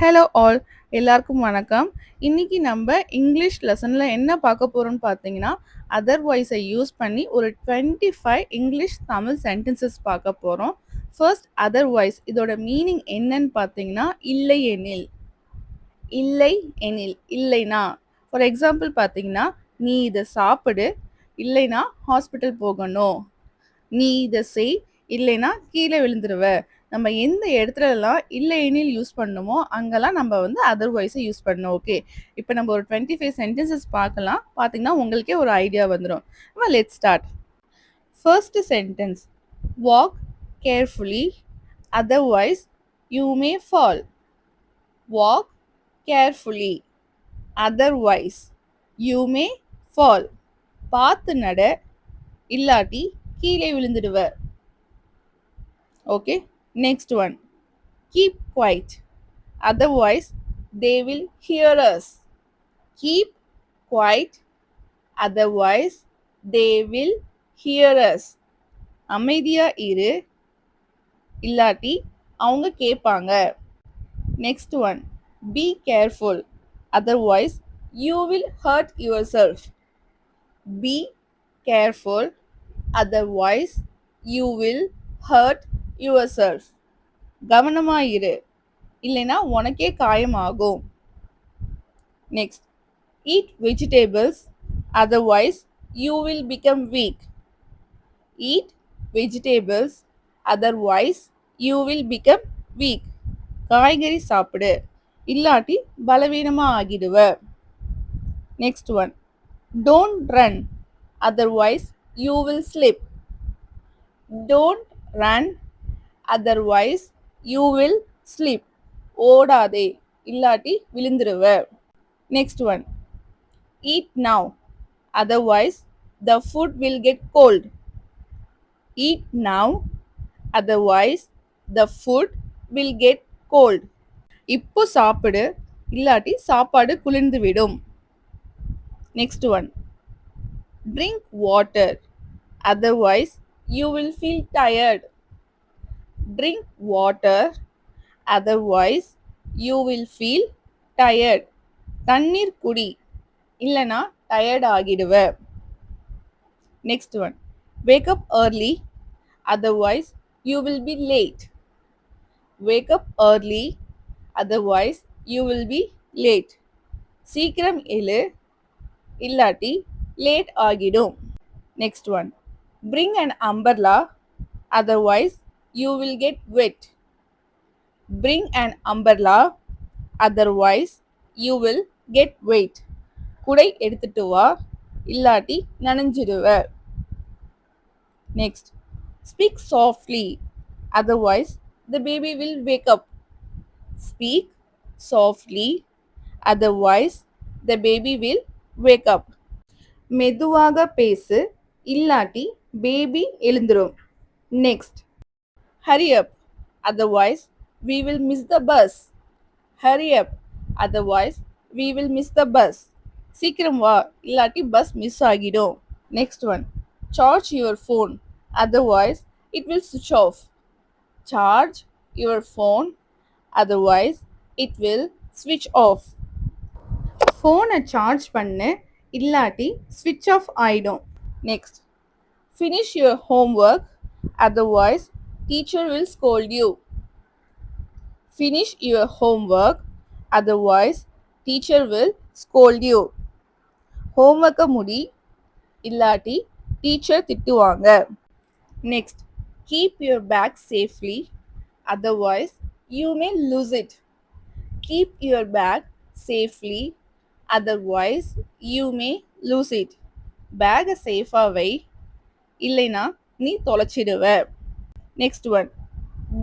Hello all, எல்லாருக்கும் வணக்கம். இன்னைக்கு நம்ம இங்கிலீஷ் லெசனில் என்ன பார்க்க போகிறோம்னு பார்த்தீங்கன்னா, அதர்வைஸை யூஸ் பண்ணி ஒரு 25 இங்கிலீஷ் தமிழ் சென்டென்சஸ் பார்க்க போகிறோம். ஃபர்ஸ்ட் அதர்வைஸ் இதோட மீனிங் என்னன்னு பார்த்தீங்கன்னா, இல்லை எனில். இல்லை எனில் இல்லைனா. ஃபார் எக்ஸாம்பிள் பார்த்தீங்கன்னா, நீ இதை சாப்பிடு, இல்லைனா ஹாஸ்பிட்டல் போகணும். நீ இதை செய், இல்லைனா கீழே விழுந்துருவ. நம்ம எந்த இடத்துலலாம் இல்லை எனில் யூஸ் பண்ணணுமோ அங்கெல்லாம் நம்ம வந்து அதர்வைஸை யூஸ் பண்ணணும். ஓகே, இப்போ நம்ம ஒரு 25 சென்டென்சஸ் பார்க்கலாம். பார்த்தீங்கன்னா உங்களுக்கே ஒரு ஐடியா வந்துடும். Let's start. First sentence, walk carefully otherwise you may fall. Walk carefully otherwise you may fall. பார்த்து நட, இல்லாட்டி கீழே விழுந்துடுவ. Okay, next one, keep quiet otherwise they will hear us. Keep quiet otherwise they will hear us. அமைதியா இரு, இல்லாட்டி அவங்க கேட்பாங்க. Next one, be careful otherwise you will hurt yourself. Be careful otherwise you will hurt yourself. கவனமா இரு, இல்லைனா உனக்கே காயமாகும். Next, eat vegetables otherwise you will become weak. Eat vegetables otherwise you will become weak. காய்கறி சாப்பிடு, இல்லாட்டி பலவீனமா ஆகிடுவ. Next one, don't run otherwise you will slip. Don't run otherwise you will slip. ஓடாதே, இல்லாட்டி விழுந்துருவ. Next one, eat now otherwise the food will get cold. Eat now otherwise the food will get cold. இப்போ சாப்பிடு, இல்லாட்டி சாப்பாடு குளிர்ந்து விடும். Next one, drink water otherwise you will feel tired. Drink water otherwise you will feel tired. தண்ணீர் குடி, இல்லனா tired ஆகிடுவ. Next one, wake up early otherwise you will be late. Wake up early otherwise you will be late. சீக்கிரம் எழு, இல்லாட்டி late ஆகிடும். Next one, bring an umbrella otherwise you will get wet. Bring an umbrella otherwise you will get wet. குடை எடுத்துட்டு வா, இல்லாட்டி நனைஞ்சிடுவ. Next, speak softly otherwise the baby will wake up. Speak softly otherwise the baby will wake up. மெதுவாக பேசு, இல்லாட்டி baby எழுந்துரும். Next, hurry up otherwise we will miss the bus. Hurry up otherwise we will miss the bus. சீக்கிரம் வா, இல்லாட்டி bus miss ஆகிடும். Next one, charge your phone otherwise it will switch off. Charge your phone otherwise it will switch off. ஃபோனை charge பண்ணு, இல்லாட்டி ஸ்விட்ச் of ஆயிடும். Next, finish your homework otherwise teacher will scold you. Finish your homework otherwise teacher will scold you. ஹோம்ஒர்க்கை முடி, இல்லாட்டி teacher திட்டுவாங்க. Next, keep your bag safely otherwise you may lose it. Keep your bag safely otherwise you may lose it. பேகை சேஃபாக வை, இல்லைனா நீ தொலைச்சிடுவ. Next one,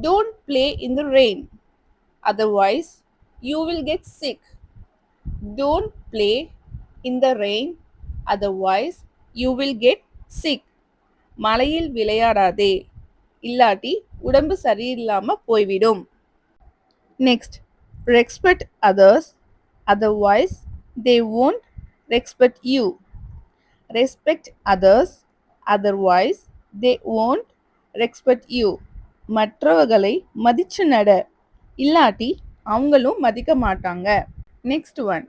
don't play in the rain otherwise you will get sick. Don't play in the rain otherwise you will get sick. மழையில் விளையாடாதே, இல்லாட்டி உடம்பு சரியில்லாம போய்விடும். Next, respect others otherwise they won't respect you. Respect others otherwise they won't respect you. மற்றவர்களை மதிச்சு நட, இல்லாட்டி அவங்களும் மதிக்க மாட்டாங்க. Next one,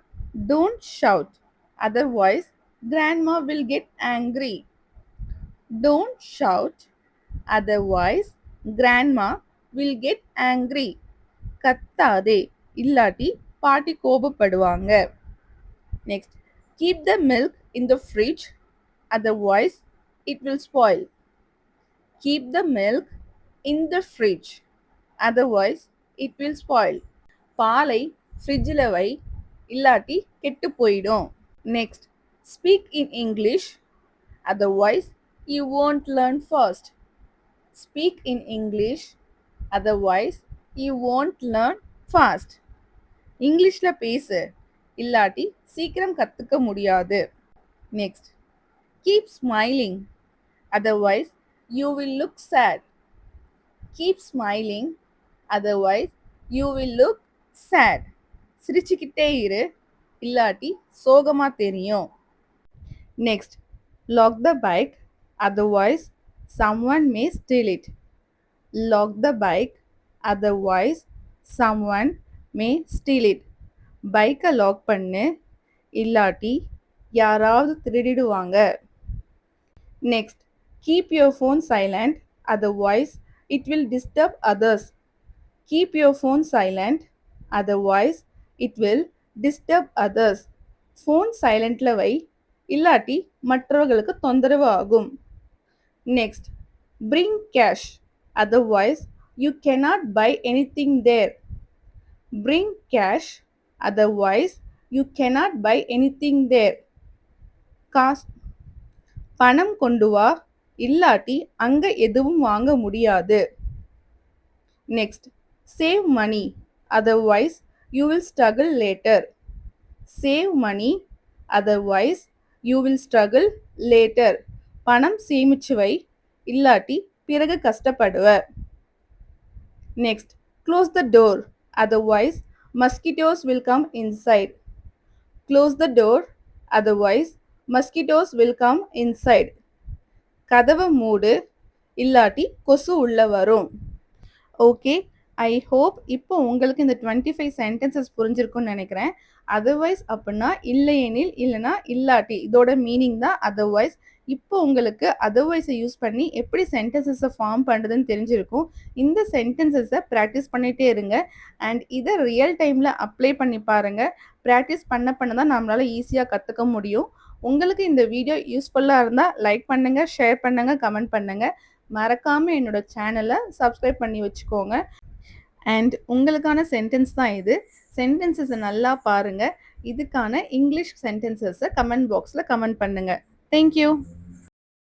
don't shout, otherwise grandma will get angry. Don't shout, otherwise grandma will get angry. கத்தாதே, இல்லாட்டி பாட்டி கோபப்படுவாங்க. Next, keep the milk in the fridge, otherwise it will spoil. Keep the milk in the fridge, otherwise it will spoil. பாலை ஃப்ரிட்ஜில் வை, இல்லாட்டி கெட்டு போயிடும். Next, speak in English, otherwise you won't learn fast. Speak in English, otherwise you won't learn fast. இங்கிலீஷில் பேசு, இல்லாட்டி சீக்கிரம் கற்றுக்க முடியாது. Next, keep smiling, otherwise you will look sad. Keep smiling, otherwise you will look sad. சிரிச்சுக்கிட்டே இரு, இல்லாட்டி சோகமா தெரியும். Next, lock the bike, otherwise someone may steal it. Lock the bike, otherwise someone may steal it. பைக்கை lock பண்ணு, இல்லாட்டி யாராவது திருடிடுவாங்க. Next, keep your phone silent, otherwise it will disturb others. Keep your phone silent, otherwise it will disturb others. Phone சைலண்ட்ல வை, இல்லாட்டி மற்றவர்களுக்கு தொந்தரவு ஆகும். Next, bring cash, otherwise you cannot buy anything there. Bring cash, otherwise you cannot buy anything there. பணம் கொண்டு வா, இல்லாட்டி அங்க எதுவும் வாங்க முடியாது. Next, save money, otherwise you will struggle later. Save money, otherwise you will struggle later. பணம் சேமிச்சு வை, இல்லாட்டி பிறகு கஷ்டப்படுவ. Next, close the door, otherwise mosquitoes will come inside. Close the door, otherwise mosquitoes will come inside. கதவை மூடு, இல்லாட்டி கொசு உள்ள வரும். ஓகே, ஐ ஹோப் இப்போ உங்களுக்கு இந்த 25 சென்டென்சஸ் புரிஞ்சிருக்கும்னு நினைக்கிறேன். அதர்வைஸ் அப்படின்னா இல்லையெனில், இல்லைனா இல்லாட்டி, இதோட மீனிங் தான் அதர்வைஸ். இப்போ உங்களுக்கு அதர்வைஸை யூஸ் பண்ணி எப்படி சென்டென்சஸை ஃபார்ம் பண்ணுறதுன்னு தெரிஞ்சிருக்கும். இந்த சென்டென்சஸை ப்ராக்டிஸ் பண்ணிகிட்டே இருங்க அண்ட் இதை ரியல் டைமில் அப்ளை பண்ணி பாருங்கள். ப்ராக்டிஸ் பண்ண தான் நம்மளால் ஈஸியாக கற்றுக்க முடியும். உங்களுக்கு இந்த வீடியோ யூஸ்ஃபுல்லாக இருந்தால் லைக் பண்ணுங்கள், ஷேர் பண்ணுங்கள், கமெண்ட் பண்ணுங்கள். மறக்காமல் என்னோட சேனலை சப்ஸ்கிரைப் பண்ணி வச்சுக்கோங்க. அண்ட் உங்களுக்கான சென்டென்ஸ் தான் இது. சென்டென்சஸை நல்லா பாருங்கள். இதுக்கான இங்கிலீஷ் சென்டென்சஸை கமெண்ட் பாக்ஸில் கமெண்ட் பண்ணுங்கள். தேங்க்யூ.